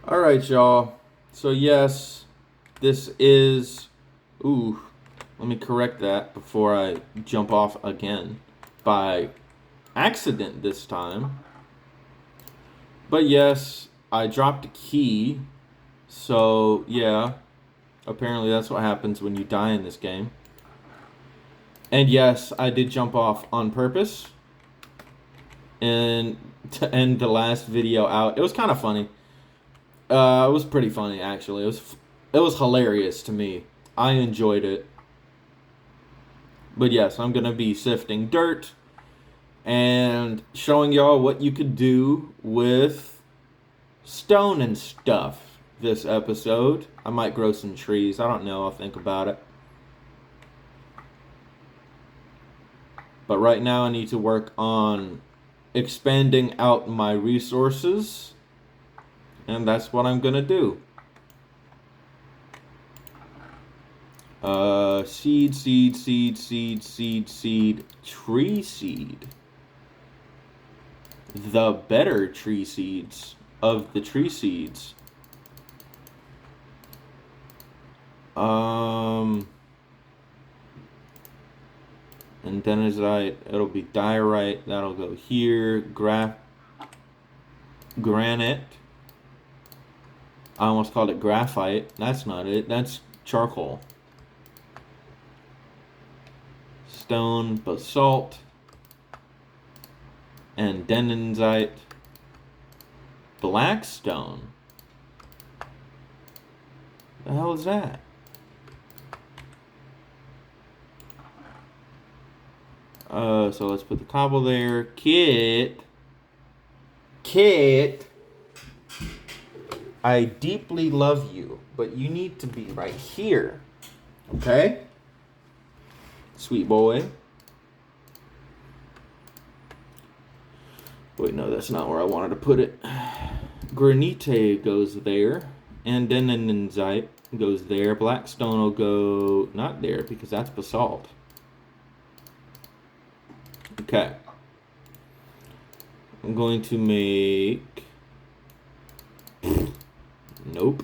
Alright, y'all. So, yes, this is. Ooh, let me correct that before I jump off again. By accident this time. But, yes, I dropped a key. So, yeah. Apparently, that's what happens when you die in this game. And, yes, I did jump off on purpose. And to end the last video out, it was kind of funny. It was pretty funny, actually. It was hilarious to me. I enjoyed it. But yes, I'm gonna be sifting dirt and showing y'all what you could do with stone and stuff this episode. I might grow some trees. I don't know. I'll think about it. But right now I need to work on expanding out my resources. And that's what I'm gonna do. Seed, tree seed. The better tree seeds of the tree seeds. And denazite, it'll be diorite, that'll go here. Granite. I almost called it graphite. That's not it, that's charcoal. Stone, basalt, and denazite. Blackstone. The hell is that? So let's put the cobble there. Kit, I deeply love you, but you need to be right here. Okay? Sweet boy. Wait, no, that's not where I wanted to put it. Granite goes there. And denazite goes there. Blackstone will go not there because that's basalt. Okay. I'm going to make... Nope.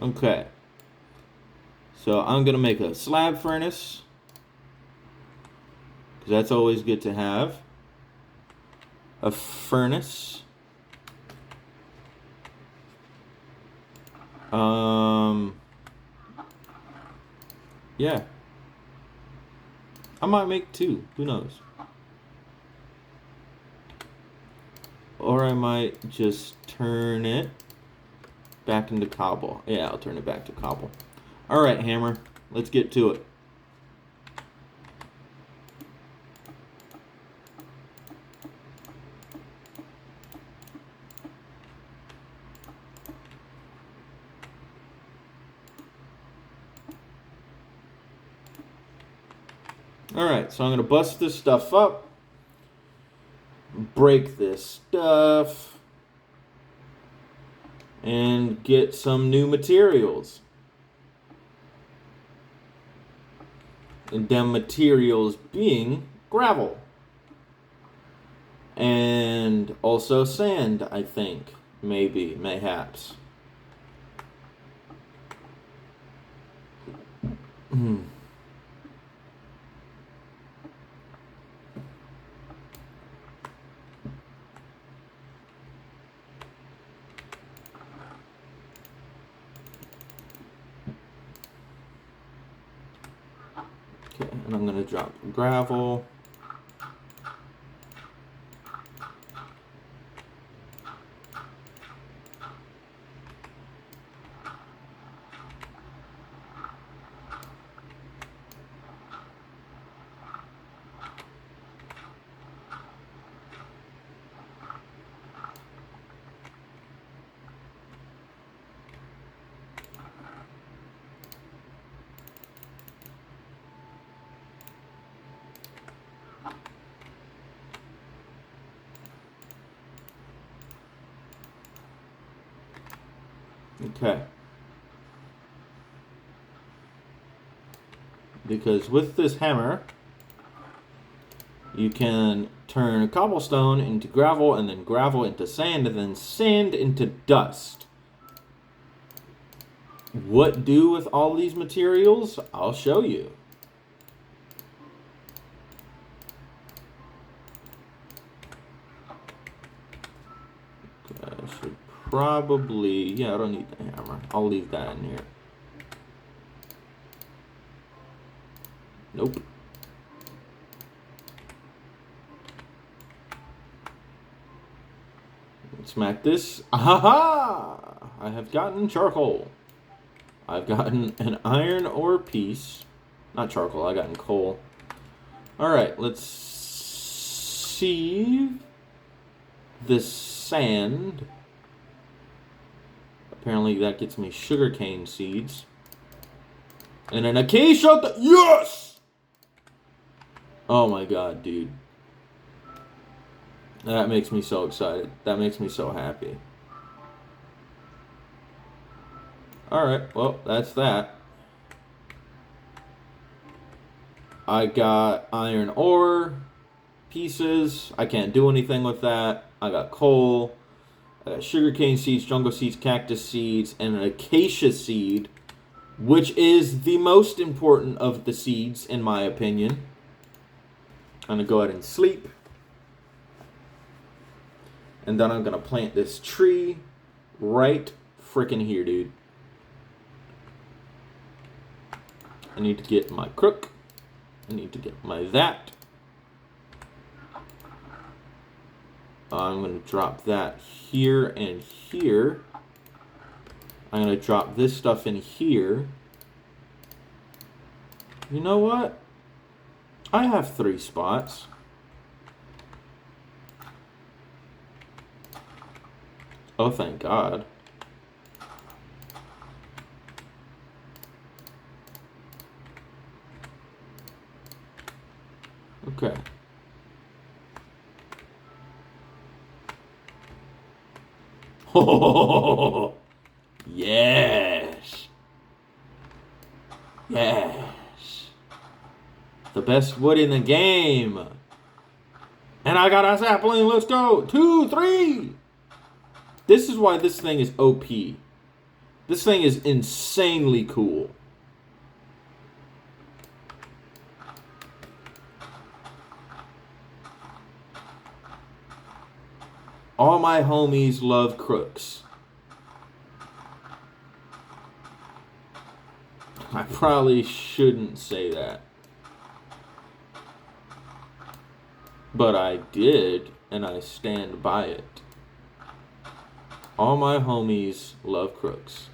Okay. So I'm going to make a slab furnace. Because that's always good to have. A furnace. Yeah. I might make two. Who knows? Or I might just turn it back into cobble. Yeah, I'll turn it back to cobble. Alright, hammer. Let's get to it. Alright, so I'm going to bust this stuff up. Break this stuff. And get some new materials. And them materials being gravel. And also sand, I think. Maybe, mayhaps. Okay, and I'm going to drop gravel. Okay. Because with this hammer, You can turn cobblestone into gravel, and then gravel into sand, and then sand into dust. What do with all these materials? I'll show you. I should probably... Yeah, I don't need the hammer. I'll leave that in here. Nope. Smack this. Aha! I have gotten charcoal. I've gotten an iron ore piece. Not charcoal, I've gotten coal. Alright, let's see this sand. Apparently that gets me sugarcane seeds. And an acacia. Yes! Oh my god, dude. That makes me so excited. That makes me so happy. Alright, well, that's that. I got iron ore pieces. I can't do anything with that. I got coal. I got sugarcane seeds, jungle seeds, cactus seeds, and an acacia seed, which is the most important of the seeds, in my opinion. I'm going to go ahead and sleep. And then I'm going to plant this tree right freaking here, dude. I need to get my crook. I need to get my that. I'm going to drop that here and here. I'm going to drop this stuff in here. You know what? I have 3 spots. Oh, thank God. Okay. Oh, yes. Yes. The best wood in the game. And I got a sapling. Let's go. 2, 3. This is why this thing is OP. This thing is insanely cool. All my homies love crooks. I probably shouldn't say that. But I did, and I stand by it. All my homies love crooks.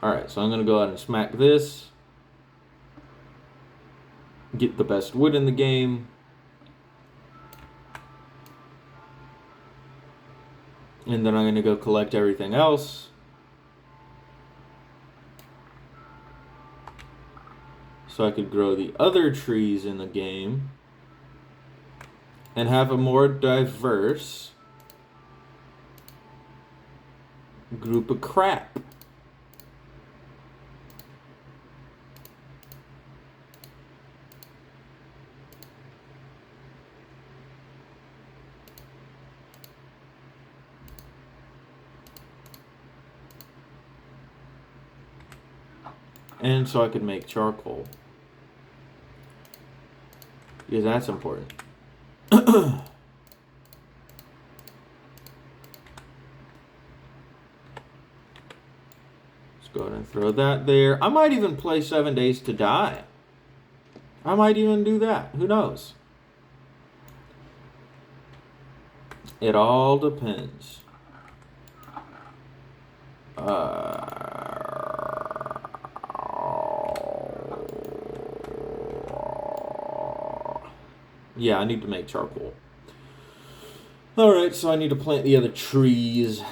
Alright, so I'm going to go ahead and smack this. Get the best wood in the game. And then I'm going to go collect everything else. So I could grow the other trees in the game. And have a more diverse group of crap. And so I could make charcoal. Because that's important. Let's go ahead and throw that there. I might even play 7 Days to Die. I might even do that. Who knows? It all depends. Yeah, I need to make charcoal. Alright, so I need to plant the other trees.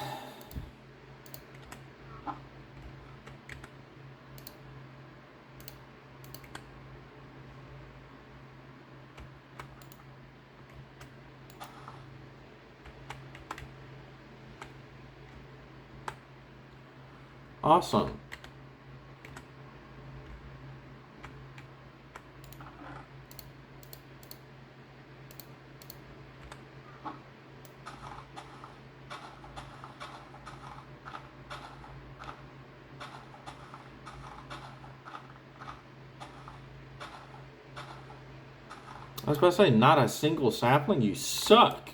Awesome. I was about to say, not a single sapling? You suck.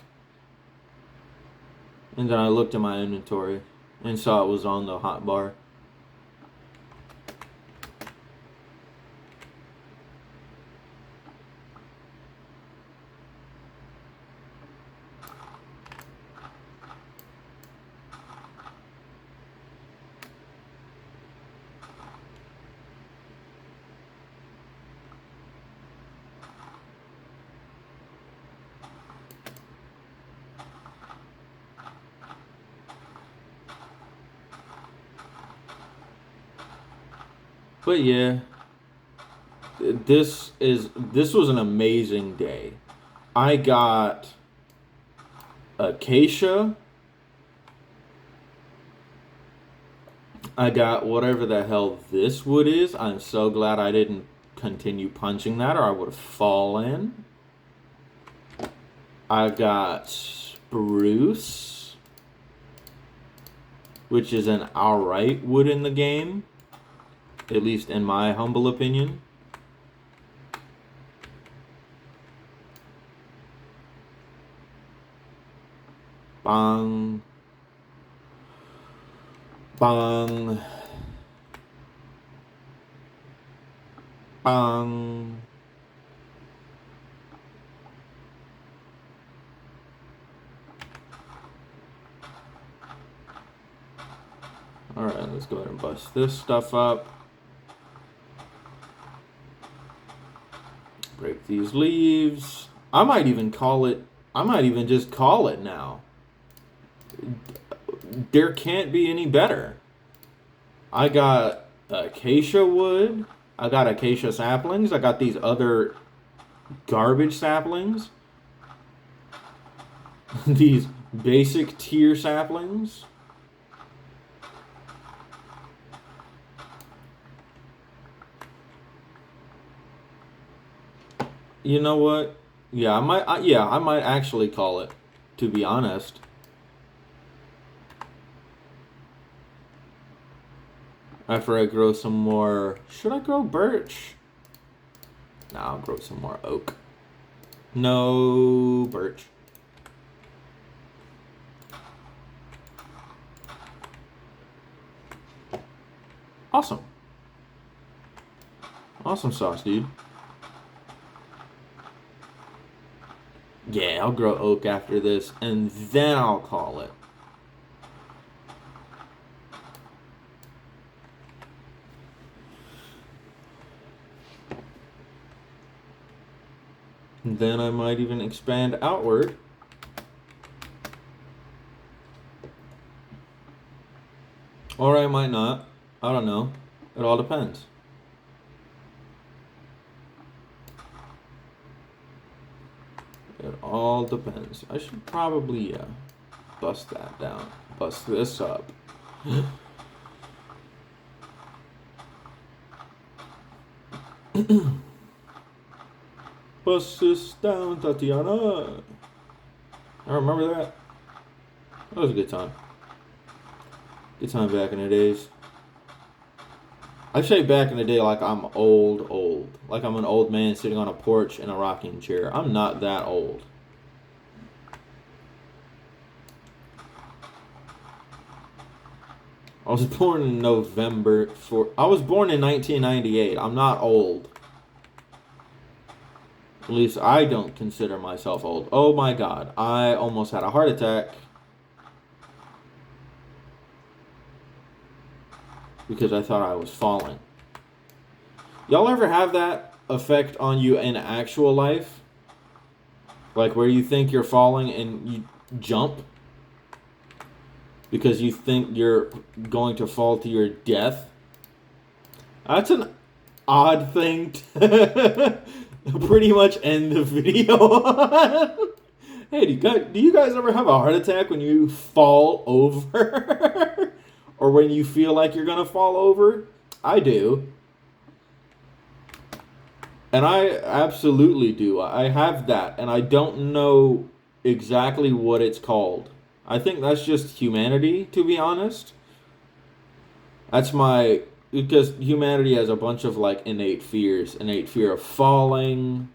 And then I looked at my inventory and saw it was on the hotbar. But yeah, this was an amazing day. I got Acacia. I got whatever the hell this wood is. I'm so glad I didn't continue punching that or I would have fallen. I got spruce, which is an alright wood in the game. At least in my humble opinion. Bang. Bang. Bang. Alright, let's go ahead and bust this stuff up. Break these leaves. I might even just call it now. There can't be any better. I got acacia wood. I got acacia saplings. I got these other garbage saplings. These basic tier saplings. You know what? Yeah, I might actually call it, to be honest. After I grow some more... Should I grow birch? Nah, I'll grow some more oak. No birch. Awesome. Awesome sauce, dude. Yeah, I'll grow oak after this, and then I'll call it. And then I might even expand outward. Or I might not. I don't know. It all depends. It all depends. I should probably, bust that down. Bust this up. Bust this down, Tatiana. I remember that. That was a good time. Good time back in the days. I say back in the day like I'm old. Like I'm an old man sitting on a porch in a rocking chair. I'm not that old. I was born in I was born in 1998. I'm not old. At least I don't consider myself old. Oh my god. I almost had a heart attack. Because I thought I was falling. Y'all ever have that effect on you in actual life? Like where you think you're falling and you jump? Because you think you're going to fall to your death? That's an odd thing to pretty much end the video. Hey, do you guys ever have a heart attack when you fall over? Or when you feel like you're going to fall over? I do. And I absolutely do. I have that. And I don't know exactly what it's called. I think that's just humanity, to be honest. Because humanity has a bunch of like innate fears. Innate fear of falling.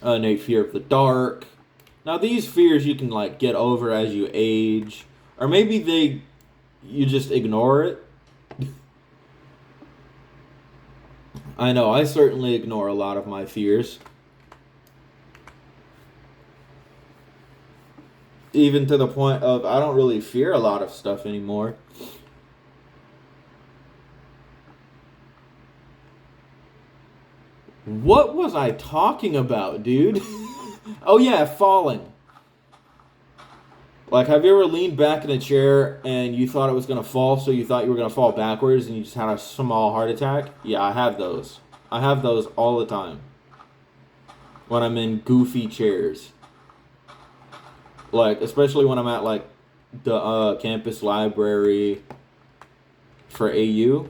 innate fear of the dark. Now these fears you can like get over as you age, or maybe you just ignore it. I know I certainly ignore a lot of my fears. Even to the point of I don't really fear a lot of stuff anymore. What was I talking about, dude? Oh yeah, falling. Like, have you ever leaned back in a chair and you thought it was going to fall, so you thought you were going to fall backwards and you just had a small heart attack? Yeah, I have those. I have those all the time. When I'm in goofy chairs. Like, especially when I'm at, like, the campus library for AU.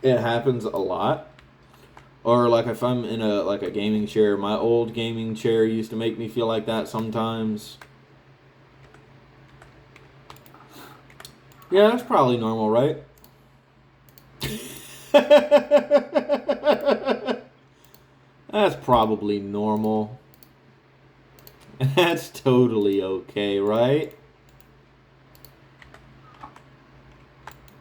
It happens a lot. Or like if I'm in a gaming chair, my old gaming chair used to make me feel like that sometimes. Yeah, that's probably normal, right? That's probably normal. That's totally okay, right?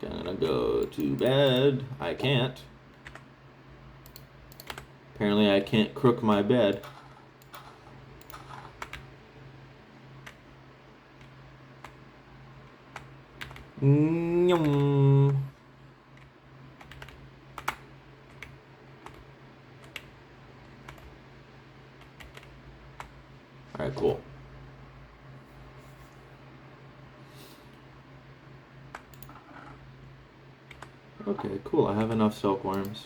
Gonna go to bed. I can't. Apparently I can't crook my bed. Alright, cool. Okay, cool. I have enough silkworms.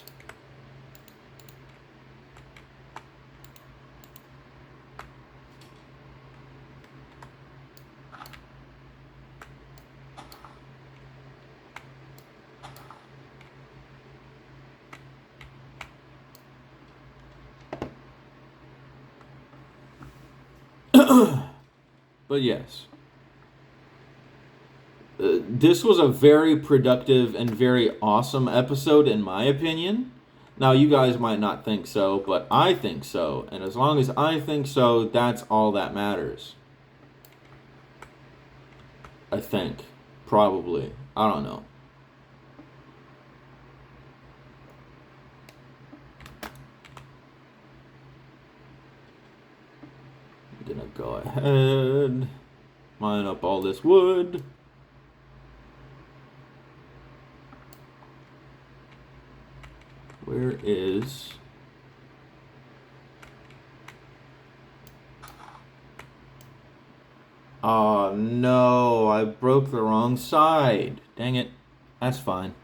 But yes. This was a very productive and very awesome episode, in my opinion. Now, you guys might not think so, but I think so. And as long as I think so, that's all that matters. I think. Probably. I don't know. I'm gonna go ahead, mine up all this wood. Where is... Oh no, I broke the wrong side. Dang it. That's fine.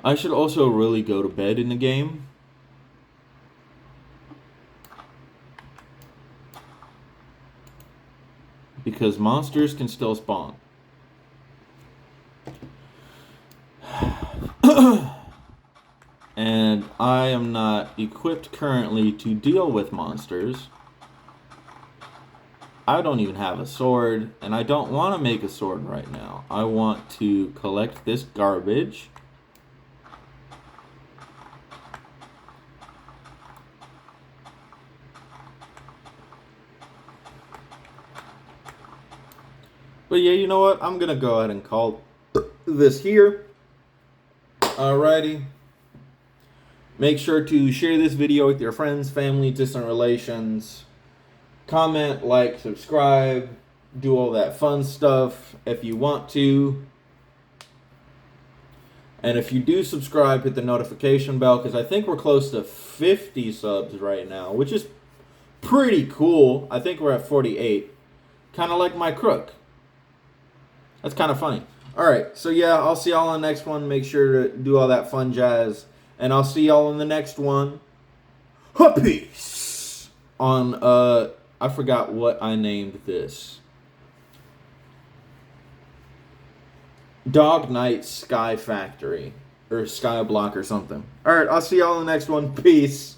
I should also really go to bed in the game. Because monsters can still spawn. And I am not equipped currently to deal with monsters. I don't even have a sword, and I don't want to make a sword right now. I want to collect this garbage. But yeah, you know what? I'm going to go ahead and call this here. Alrighty. Make sure to share this video with your friends, family, distant relations. Comment, like, subscribe. Do all that fun stuff if you want to. And if you do subscribe, hit the notification bell, because I think we're close to 50 subs right now, which is pretty cool. I think we're at 48. Kind of like my crook. That's kind of funny. Alright, so yeah, I'll see y'all in the next one. Make sure to do all that fun jazz. And I'll see y'all in the next one. Peace! On, I forgot what I named this. Dog Night Sky Factory. Or Sky Block or something. Alright, I'll see y'all in the next one. Peace.